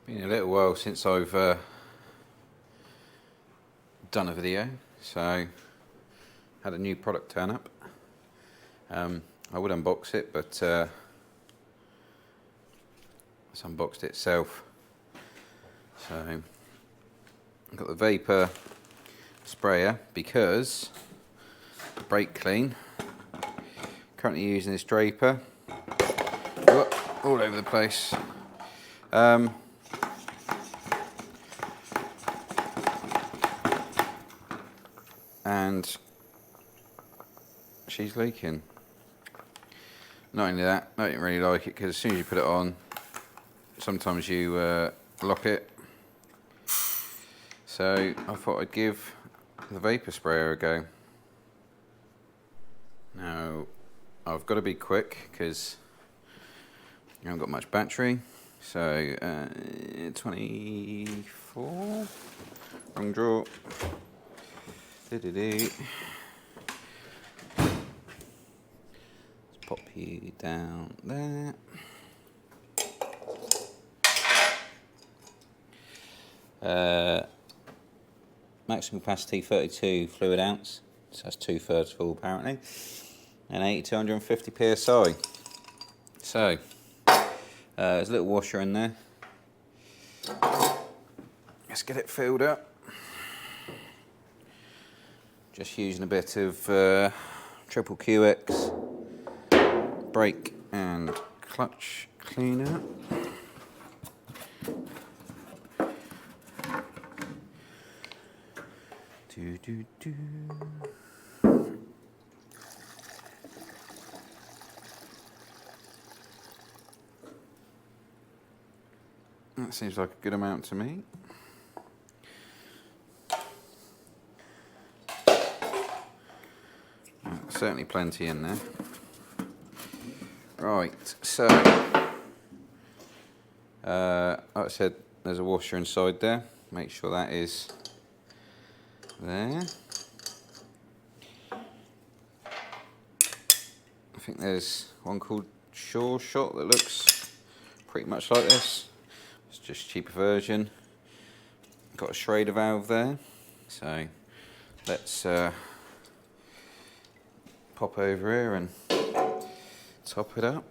Been a little while since I've done a video, so had a new product turn up. I would unbox it, but it's unboxed itself. So I've got the Vaper sprayer because brake clean. Currently using this draper. All over the place. And she's leaking. Not only that, I don't really like it because as soon as you put it on, sometimes you lock it. So I thought I'd give the Vaper sprayer a go. Now I've got to be quick because I haven't got much battery. So 24, wrong drawer. Let's pop you down there. Maximum capacity 32 fluid ounce, so that's 2/3 full apparently, and 8250 psi. So there's a little washer in there. Let's get it filled up. Just using a bit of triple QX brake and clutch cleaner. That seems like a good amount to me. Certainly plenty in there. Right, so like I said, there's a washer inside there. Make sure that is there. I think there's one called Sure Shot that looks pretty much like this. It's just a cheaper version. Got a Schrader valve there. So let's pop over here and top it up.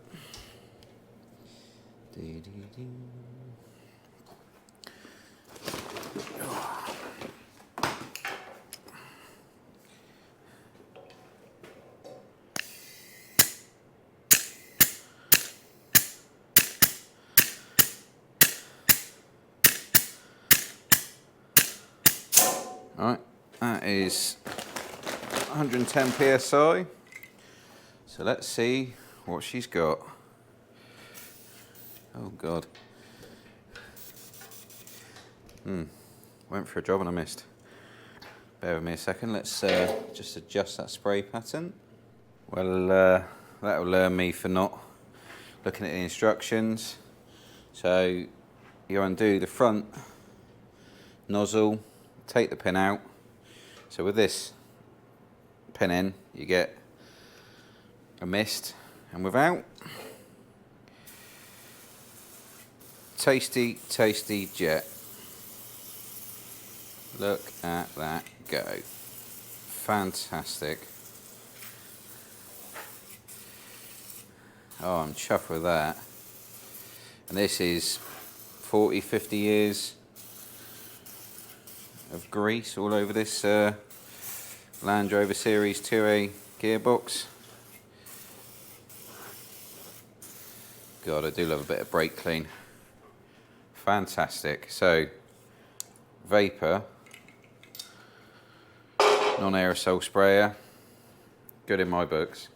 Alright, that is 110 psi. So let's see what she's got. Oh God. Went for a job and I missed. Bear with me a second, let's just adjust that spray pattern. Well, that'll learn me for not looking at the instructions. So you undo the front nozzle, take the pin out. So with this pin in, you get a mist, and without, tasty jet. Look at that go. Fantastic. Oh, I'm chuffed with that. And this is 40, 50 years of grease all over this Land Rover Series 2A gearbox. God, I do love a bit of brake clean. Fantastic. So, Vaper, non-aerosol sprayer, good in my books.